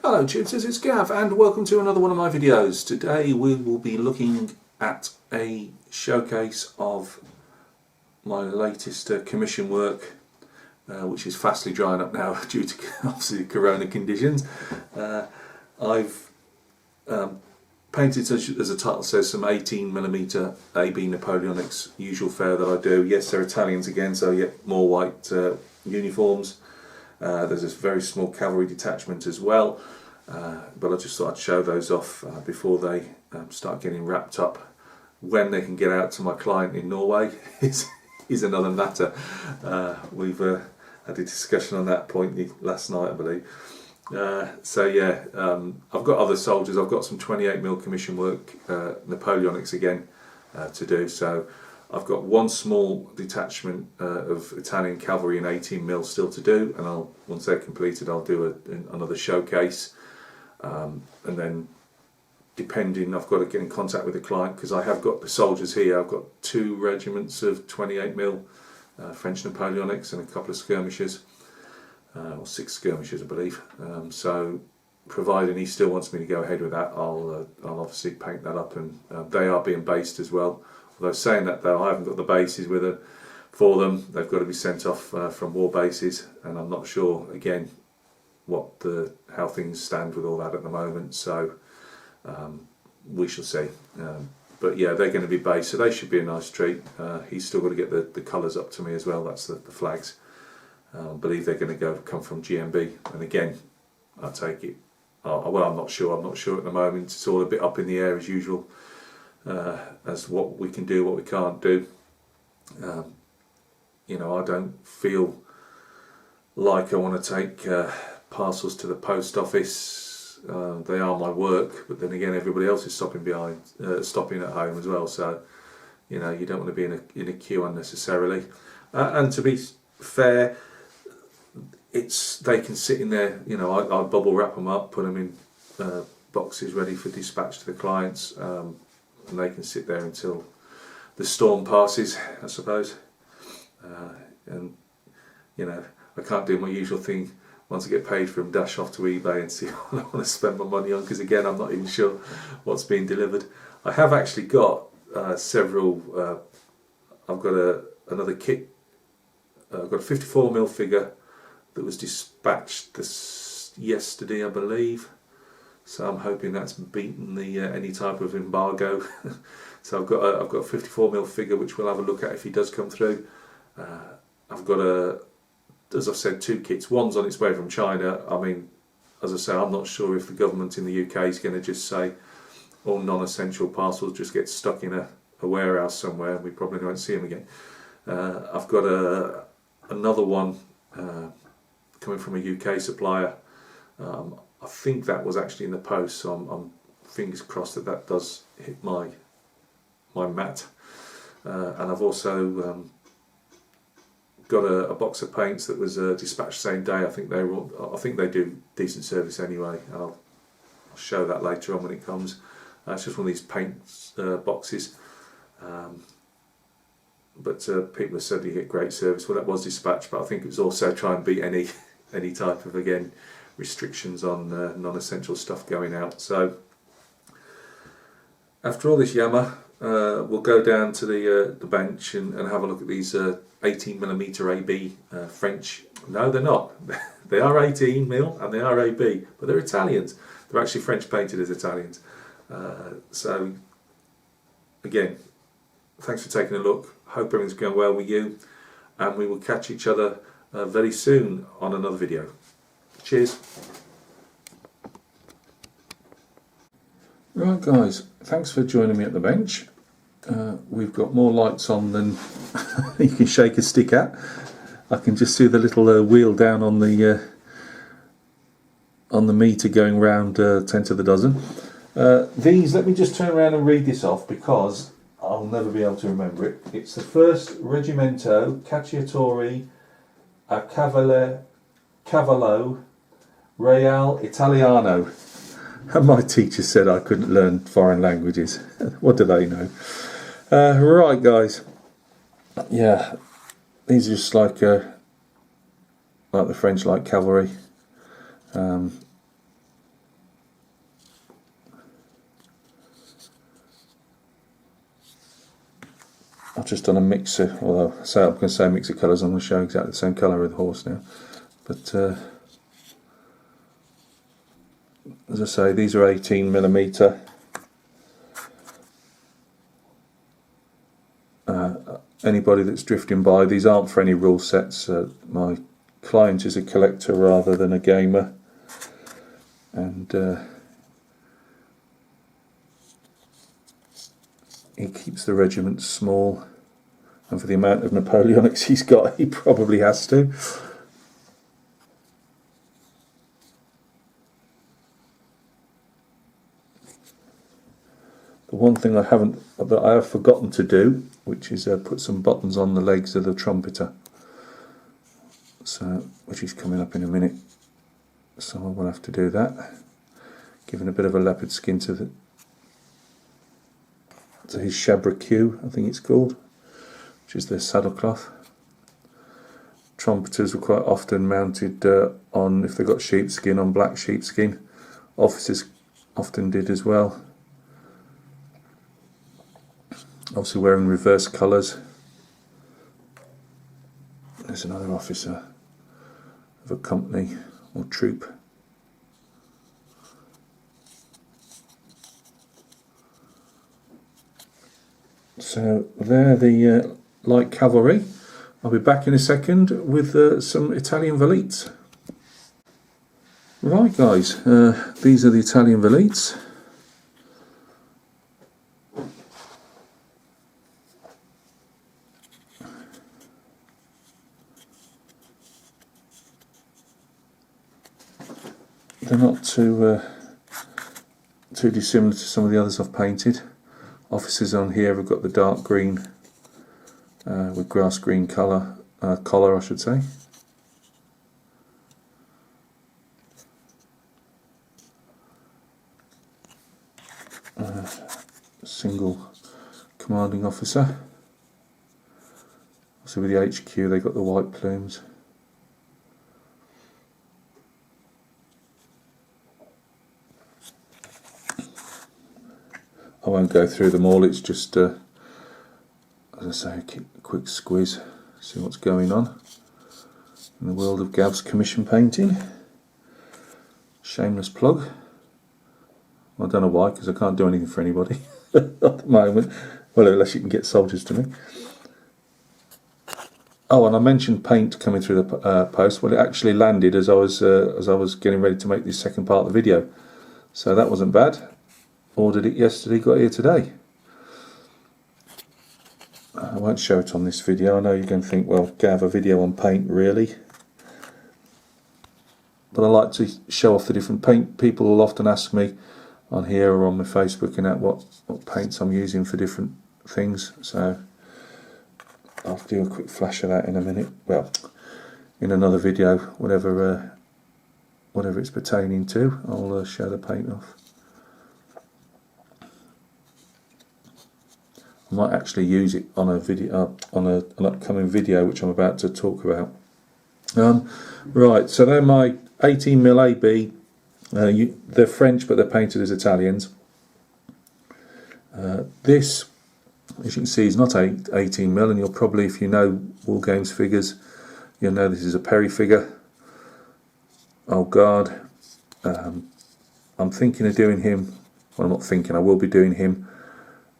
Hello tutors, it's Gav and welcome to another one of my videos. Today we will be looking at a showcase of my latest commission work, which is fastly drying up now due to obviously corona conditions. I've painted, as the title says, some 18mm AB Napoleonics, usual fare that I do. Yes, they're Italians again, so yet more white uniforms. There's this very small cavalry detachment as well, but I just thought I'd show those off before they start getting wrapped up. When they can get out to my client in Norway is another matter. We've had a discussion on that point last night, I believe. So yeah, I've got other soldiers. I've got some 28mm commission work, Napoleonics again, to do. So I've got one small detachment of Italian cavalry in 18mm still to do, and once they're completed I'll do another showcase, and then depending, I've got to get in contact with the client because I have got the soldiers here. I've got 2 regiments of 28mm French Napoleonics and a couple of skirmishers, or 6 skirmishers I believe, so providing he still wants me to go ahead with that, I'll obviously paint that up, and they are being based as well. Although saying that though, I haven't got the bases with it for them. They've got to be sent off from war bases, and I'm not sure again how things stand with all that at the moment. So we shall see. But yeah, they're going to be based, so they should be a nice treat. He's still got to get the colours up to me as well. That's the flags. I believe they're going to come from GMB, and again, I take it. Well, I'm not sure. I'm not sure at the moment. It's all a bit up in the air as usual. As what we can do, what we can't do. You know, I don't feel like I want to take parcels to the post office. They are my work, but then again, everybody else is stopping at home as well. So, you know, you don't want to be in a queue unnecessarily. And to be fair, they can sit in there. You know, I bubble wrap them up, put them in boxes ready for dispatch to the clients. And they can sit there until the storm passes, I suppose. And you know, I can't do my usual thing once I get paid for them, dash off to eBay and see what I want to spend my money on, because again, I'm not even sure what's being delivered. I have actually got several. I've got another kit. I've got a 54mm figure that was dispatched yesterday, I believe. So I'm hoping that's beaten the any type of embargo. So I've got a 54mm figure which we'll have a look at if he does come through. I've got as I've said, 2 kits. One's on its way from China. I mean, as I say, I'm not sure if the government in the UK is going to just say all non-essential parcels just get stuck in a warehouse somewhere, and we probably won't see them again. I've got another one coming from a UK supplier. I think that was actually in the post, so I'm fingers crossed that does hit my mat. And I've also got a box of paints that was dispatched same day. I think they do decent service anyway, and I'll show that later on when it comes. It's just one of these paint boxes. But people have said you get great service. Well, that was dispatched, but I think it was also try and beat any type of, again, restrictions on non-essential stuff going out. So after all this yammer, we'll go down to the bench and have a look at these 18mm AB French. No, they're not. They are 18mm and they are AB, but they're Italians. They're actually French painted as Italians. So again, thanks for taking a look. Hope everything's going well with you, and we will catch each other very soon on another video. Cheers. Right guys, thanks for joining me at the bench. We've got more lights on than you can shake a stick at. I can just see the little wheel down on the meter going round 10 to the dozen. These, let me just turn around and read this off because I'll never be able to remember it. It's the 1st Reggimento Cacciatori a Cavallo Real Italiano. And my teacher said I couldn't learn foreign languages. What do they know? Right guys, yeah, these are just like the French light cavalry. just done a mixer, although I say I'm going to say mix of colours, I'm going to show exactly the same colour of the horse now. But as I say, these are 18mm. Anybody that's drifting by, these aren't for any rule sets. My client is a collector rather than a gamer, and he keeps the regiment small, and for the amount of Napoleonics he's got, he probably has to. The one thing that I have forgotten to do, which is put some buttons on the legs of the trumpeter, so which is coming up in a minute. So I will have to do that, giving a bit of a leopard skin to his shabraque, I think it's called, which is their saddle cloth. Trumpeters were quite often mounted on, if they got sheepskin, on black sheepskin. Officers often did as well. Obviously wearing reverse colours. There's another officer of a company or troop. So they're the light cavalry. I'll be back in a second with some Italian velites. Right guys, these are the Italian velites. They're not too dissimilar to some of the others I've painted. Officers on here have got the dark green with grass green collar, I should say. Single commanding officer. Also with the HQ they got the white plumes. I won't go through them all, it's just, as I say, a quick squiz, see what's going on in the world of Gav's commission painting. Shameless plug. I don't know why, because I can't do anything for anybody at the moment. Well, unless you can get soldiers to me. Oh, and I mentioned paint coming through the post. Well, it actually landed as I was getting ready to make this second part of the video, so that wasn't bad. Ordered it yesterday, got here today. I won't show it on this video. I know you're going to think, well, Gav, a video on paint, really? But I like to show off the different paint. People will often ask me on here or on my Facebook and that what paints I'm using for different things. So I'll do a quick flash of that in a minute. Well, in another video, whatever it's pertaining to, I'll show the paint off. I might actually use it on a video, an upcoming video which I'm about to talk about. Right, so they're my 18mm AB. They're French, but they're painted as Italians. This, as you can see, is not 18mm, and you'll probably, if you know War Games figures, you'll know this is a Perry figure. Oh God, I'm thinking of doing him. Well, I'm not thinking. I will be doing him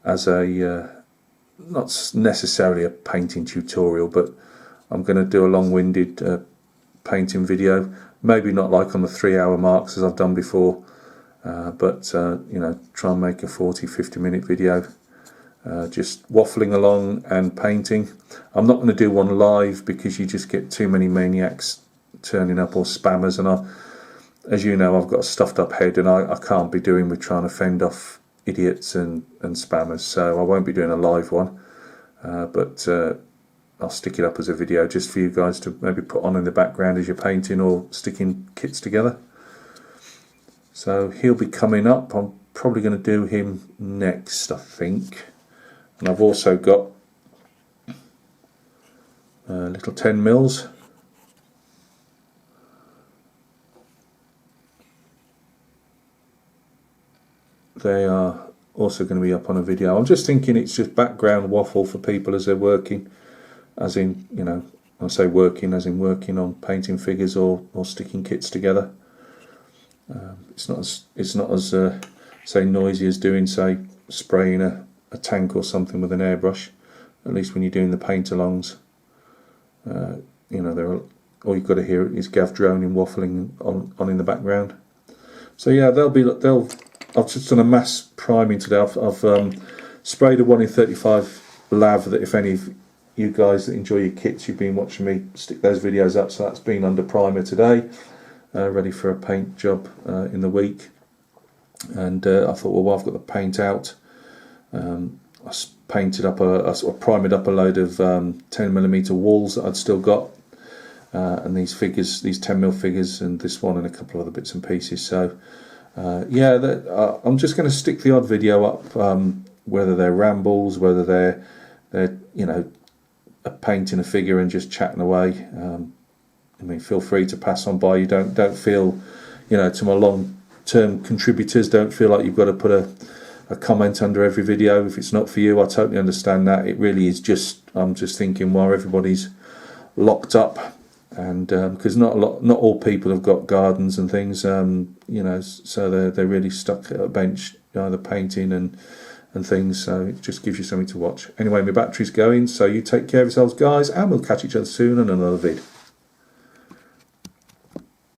as a not necessarily a painting tutorial, but I'm going to do a long-winded painting video. Maybe not like on the 3-hour marks as I've done before, but you know, try and make a 40-50 minute video just waffling along and painting. I'm not going to do one live because you just get too many maniacs turning up, or spammers, and as you know, I've got a stuffed up head and I can't be doing with trying to fend off idiots and spammers, so I won't be doing a live one, but I'll stick it up as a video just for you guys to maybe put on in the background as you're painting or sticking kits together. So he'll be coming up. I'm probably going to do him next, I think. And I've also got little 10mm. They are also going to be up on a video. I'm just thinking it's just background waffle for people as they're working, as in, you know, I say working as in working on painting figures or sticking kits together. It's not as say noisy as doing, say, spraying a tank or something with an airbrush. At least when you're doing the paint alongs, you know, all you've got to hear is Gav droning, waffling on in the background. So yeah, I've just done a mass priming today. I've sprayed a 1 in 35 lav that if any of you guys that enjoy your kits, you've been watching me stick those videos up, so that's been under primer today, ready for a paint job in the week. And I thought, well, while I've got the paint out, I painted up I sort of primed up a load of 10mm walls that I'd still got, and these figures, these 10mm figures, and this one and a couple of other bits and pieces. So yeah, I'm just going to stick the odd video up, whether they're rambles, whether they're you know, painting a figure and just chatting away. I mean, feel free to pass on by. You don't feel, you know, to my long-term contributors, don't feel like you've got to put a comment under every video if it's not for you. I totally understand that. It really is just, I'm just thinking while everybody's locked up, and because not all people have got gardens and things, you know, so they're really stuck at a bench, either painting and things, so it just gives you something to watch. Anyway, my battery's going, so you take care of yourselves, guys, and we'll catch each other soon on another vid.